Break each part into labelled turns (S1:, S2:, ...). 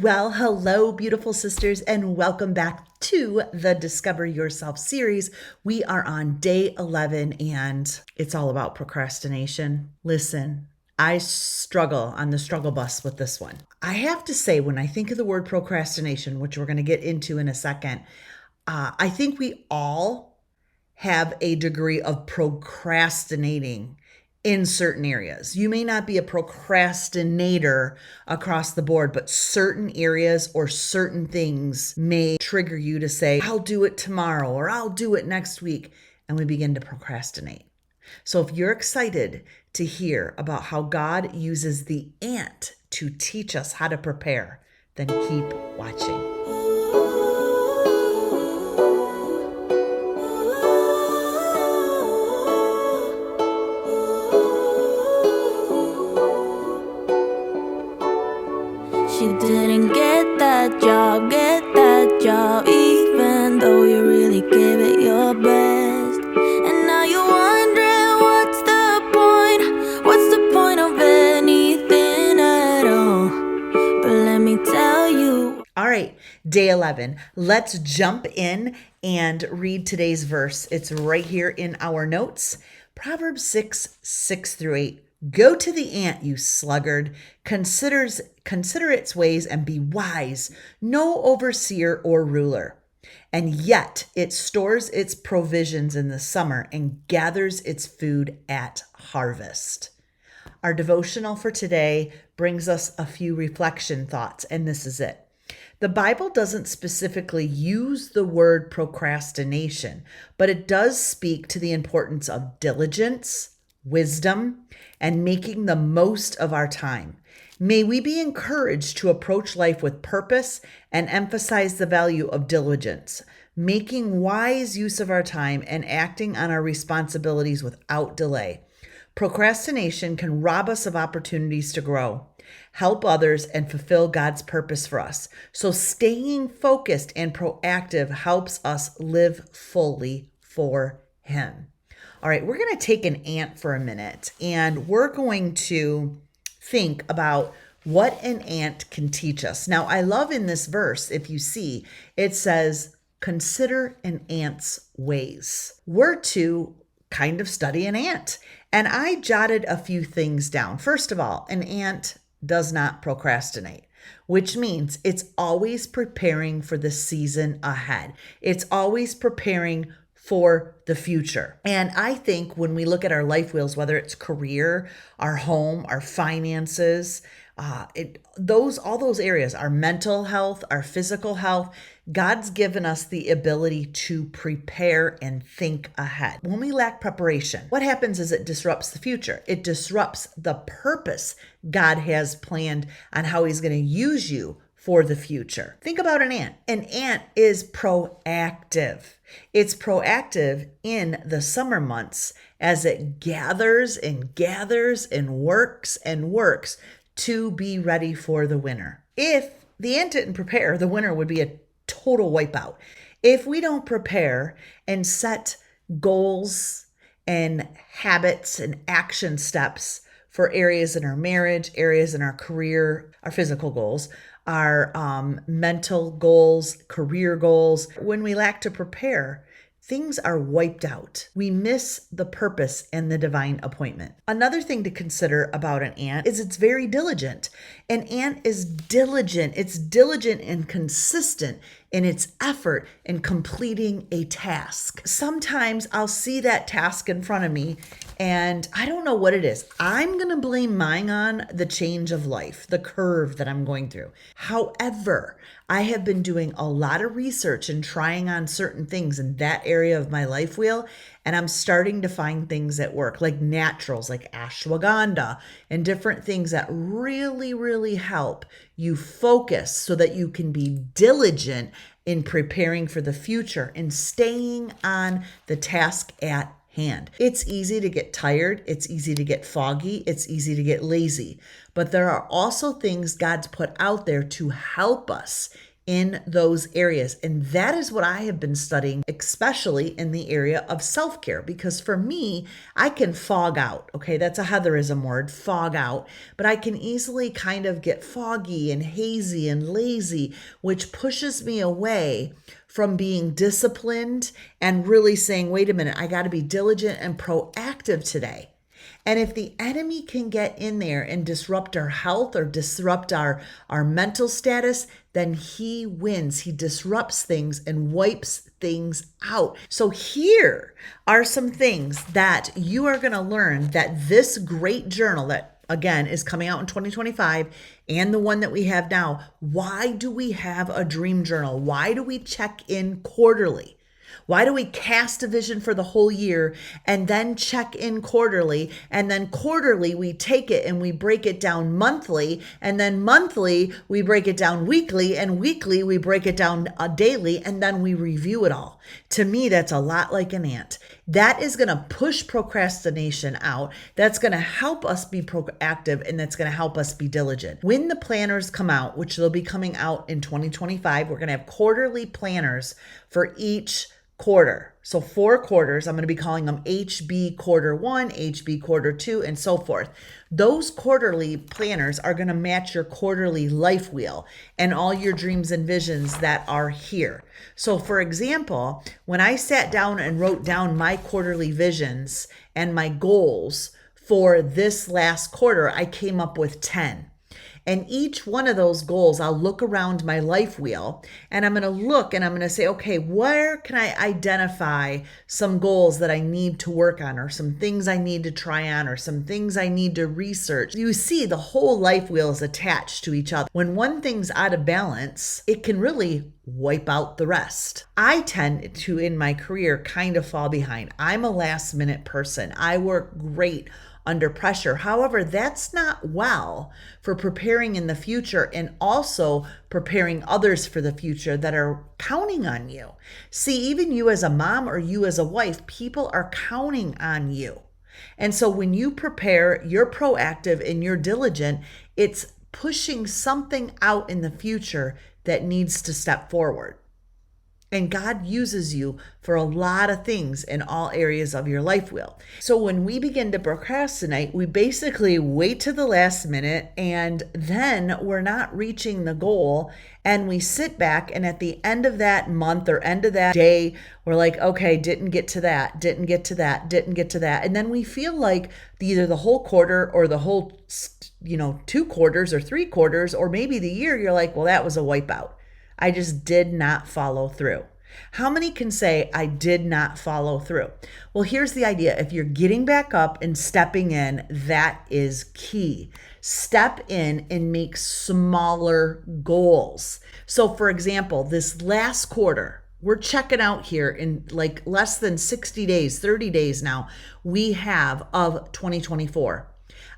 S1: Well, hello, beautiful sisters, and welcome back to the Discover Yourself series. We are on day 11, and it's all about procrastination. Listen, I struggle on the struggle bus with this one. I have to say, when I think of the word procrastination, which we're going to get into in a second, I think we all have a degree of procrastinating in certain areas. You may not be a procrastinator across the board, but certain areas or certain things may trigger you to say, I'll do it tomorrow or I'll do it next week. And we begin to procrastinate. So if you're excited to hear about how God uses the ant to teach us how to prepare, then keep watching.
S2: She didn't get that job, even though you really gave it your best. And now you're wondering, what's the point of anything at all? But let me tell you.
S1: All right, day 11. Let's jump in and read today's verse. It's right here in our notes. Proverbs 6:6-8. Go to the ant, you sluggard. Consider its ways and be wise. No overseer or ruler. And yet it stores its provisions in the summer and gathers its food at harvest. Our devotional for today brings us a few reflection thoughts, and this is it. The Bible doesn't specifically use the word procrastination, but it does speak to the importance of diligence, wisdom, and making the most of our time. May we be encouraged to approach life with purpose and emphasize the value of diligence, making wise use of our time and acting on our responsibilities without delay. Procrastination can rob us of opportunities to grow, help others, and fulfill God's purpose for us. So staying focused and proactive helps us live fully for Him. All right, we're going to take an ant for a minute, and we're going to think about what an ant can teach us. Now, I love in this verse, if you see, it says, consider an ant's ways. We're to kind of study an ant. And I jotted a few things down. First of all, an ant does not procrastinate, which means it's always preparing for the season ahead. It's always preparing for the future. And I think when we look at our life wheels, whether it's career, our home, our finances, all those areas, our mental health, our physical health, God's given us the ability to prepare and think ahead. When we lack preparation, what happens is it disrupts the future. It disrupts the purpose God has planned on how He's going to use you for the future. Think about an ant. An ant is proactive. It's proactive in the summer months as it gathers and works to be ready for the winter. If the ant didn't prepare, the winter would be a total wipeout. If we don't prepare and set goals and habits and action steps for areas in our marriage, areas in our career, our physical goals, our mental goals, career goals, when we lack to prepare, things are wiped out. We miss the purpose and the divine appointment. Another thing to consider about an ant is it's very diligent. An ant is diligent. It's diligent and consistent in its effort in completing a task. Sometimes I'll see that task in front of me and I don't know what it is. I'm going to blame mine on the change of life, the curve that I'm going through. However, I have been doing a lot of research and trying on certain things in that area of my life wheel, and I'm starting to find things that work, like naturals, like ashwagandha, and different things that really, really help you focus so that you can be diligent in preparing for the future and staying on the task at hand. It's easy to get tired. It's easy to get foggy. It's easy to get lazy. But there are also things God's put out there to help us in those areas. And that is what I have been studying, especially in the area of self-care, because for me, I can fog out. Okay, that's a Heatherism word, fog out, but I can easily kind of get foggy and hazy and lazy, which pushes me away from being disciplined and really saying, wait a minute, I got to be diligent and proactive today. And if the enemy can get in there and disrupt our health or disrupt our mental status, then he wins. He disrupts things and wipes things out. So here are some things that you are going to learn that this great journal that, again, is coming out in 2025 and the one that we have now. Why do we have a dream journal? Why do we check in quarterly? Why do we cast a vision for the whole year and then check in quarterly? And then quarterly, we take it and we break it down monthly. And then monthly, we break it down weekly. And weekly, we break it down daily. And then we review it all. To me, that's a lot like an ant. That is going to push procrastination out. That's going to help us be proactive, and that's going to help us be diligent. When the planners come out, which they'll be coming out in 2025, we're going to have quarterly planners for each quarter. So 4 quarters, I'm going to be calling them HB quarter 1, HB quarter 2, and so forth. Those quarterly planners are going to match your quarterly life wheel and all your dreams and visions that are here. So for example, when I sat down and wrote down my quarterly visions and my goals for this last quarter, I came up with 10. And each one of those goals, I'll look around my life wheel and I'm going to look and I'm going to say, okay, where can I identify some goals that I need to work on, or some things I need to try on, or some things I need to research? You see, the whole life wheel is attached to each other. When one thing's out of balance, it can really wipe out the rest. I tend to, in my career, kind of fall behind. I'm a last minute person. I work great under pressure. However, that's not well for preparing in the future and also preparing others for the future that are counting on you. See, even you as a mom or you as a wife, people are counting on you. And so when you prepare, you're proactive and you're diligent, it's pushing something out in the future that needs to step forward. And God uses you for a lot of things in all areas of your life wheel. So when we begin to procrastinate, we basically wait to the last minute, and then we're not reaching the goal. And we sit back, and at the end of that month or end of that day, we're like, okay, didn't get to that, didn't get to that, didn't get to that. And then we feel like either the whole quarter or the whole, 2 quarters or 3 quarters, or maybe the year, you're like, well, that was a wipeout. I just did not follow through. How many can say, I did not follow through? Well, here's the idea. If you're getting back up and stepping in, that is key. Step in and make smaller goals. So for example, this last quarter, we're checking out here in like less than 60 days, 30 days now, we have of 2024.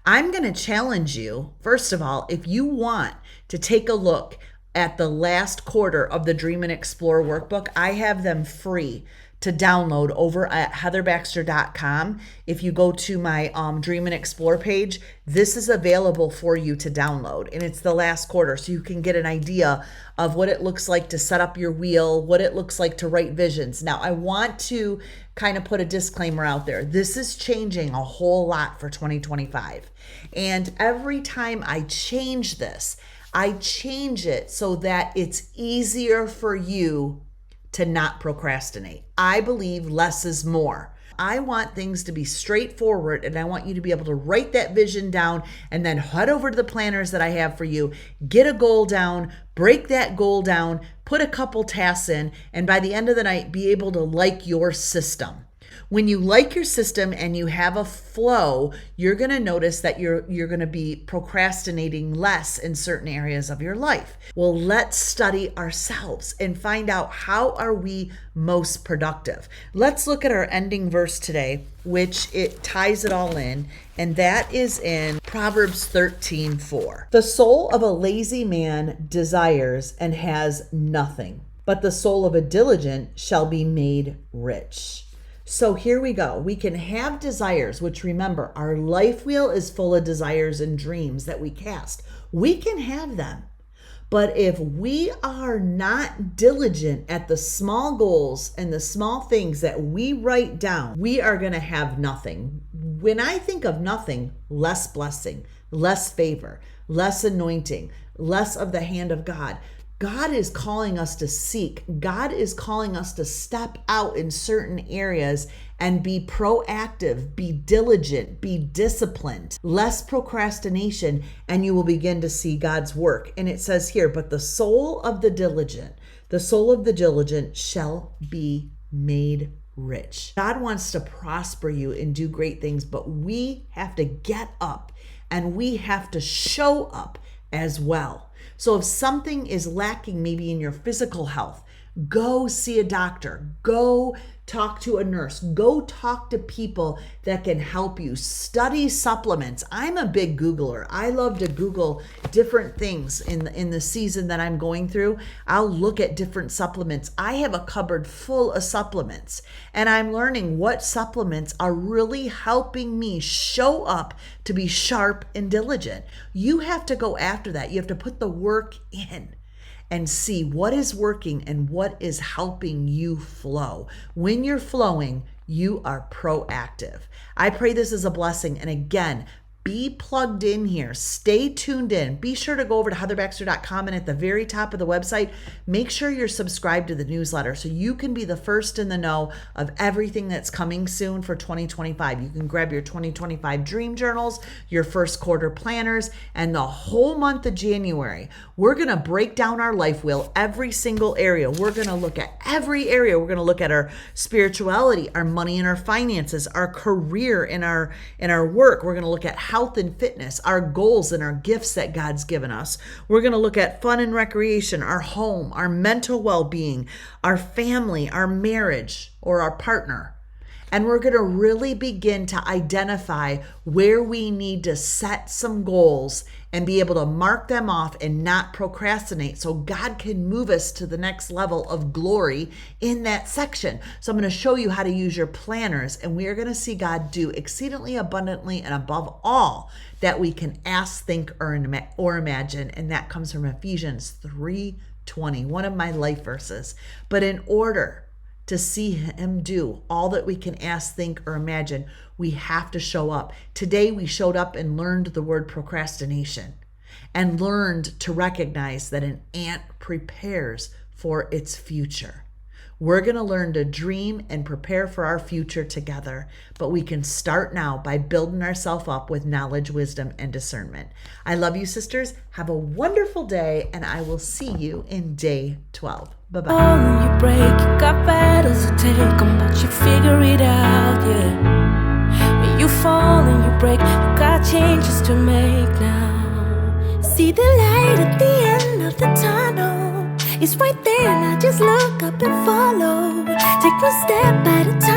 S1: I'm going to challenge you, first of all, if you want to take a look at the last quarter of the Dream and Explore workbook, I have them free to download over at heatherbaxter.com. If you go to my Dream and Explore page, this is available for you to download. And it's the last quarter, so you can get an idea of what it looks like to set up your wheel, what it looks like to write visions. Now, I want to kind of put a disclaimer out there. This is changing a whole lot for 2025. And every time I change this, I change it so that it's easier for you to not procrastinate. I believe less is more. I want things to be straightforward, and I want you to be able to write that vision down and then head over to the planners that I have for you, get a goal down, break that goal down, put a couple tasks in, and by the end of the night, be able to like your system. When you like your system and you have a flow, you're going to notice that you're going to be procrastinating less in certain areas of your life. Well, let's study ourselves and find out how are we most productive. Let's look at our ending verse today, which it ties it all in, and that is in Proverbs 13:4. The soul of a lazy man desires and has nothing, but the soul of a diligent shall be made rich. So here we go. We can have desires, which remember, our life wheel is full of desires and dreams that we cast. We can have them, But if we are not diligent at the small goals and the small things that we write down, we are going to have nothing. When I think of nothing, less blessing, less favor, less anointing, less of the hand of God. God is calling us to seek. God is calling us to step out in certain areas and be proactive, be diligent, be disciplined, less procrastination, and you will begin to see God's work. And it says here, but the soul of the diligent shall be made rich. God wants to prosper you and do great things, but we have to get up and we have to show up as well. So if something is lacking maybe in your physical health, go see a doctor, go talk to a nurse, go talk to people that can help you. Study supplements. I'm a big Googler. I love to Google different things in the season that I'm going through. I'll look at different supplements. I have a cupboard full of supplements, and I'm learning what supplements are really helping me show up to be sharp and diligent. You have to go after that. You have to put the work in and see what is working and what is helping you flow. When you're flowing, you are proactive. I pray this is a blessing. And again, be plugged in here. Stay tuned in. Be sure to go over to heatherbaxter.com, and at the very top of the website, make sure you're subscribed to the newsletter so you can be the first in the know of everything that's coming soon for 2025. You can grab your 2025 dream journals, your first quarter planners, and the whole month of January. We're going to break down our life wheel, every single area. We're going to look at every area. We're going to look at our spirituality, our money and our finances, our career and our work. We're going to look at health and fitness, our goals and our gifts that God's given us. We're going to look at fun and recreation, our home, our mental well-being, our family, our marriage, or our partner. And we're going to really begin to identify where we need to set some goals and be able to mark them off and not procrastinate so God can move us to the next level of glory in that section. So I'm going to show you how to use your planners, and we are going to see God do exceedingly abundantly and above all that we can ask, think, or imagine. And that comes from Ephesians 3:20, one of my life verses. But in order to see him do all that we can ask, think, or imagine, we have to show up. Today we showed up and learned the word procrastination and learned to recognize that an ant prepares for its future. We're going to learn to dream and prepare for our future together, but we can start now by building ourselves up with knowledge, wisdom, and discernment. I love you, sisters. Have a wonderful day, and I will see you in day 12. Bye-bye.
S2: Fall and you break, you got battles to take on, but you figure it out, yeah. When you fall and you break, you got changes to make now. See the light at the end of the tunnel. It's right there, now just look up and follow. Take one step at a time.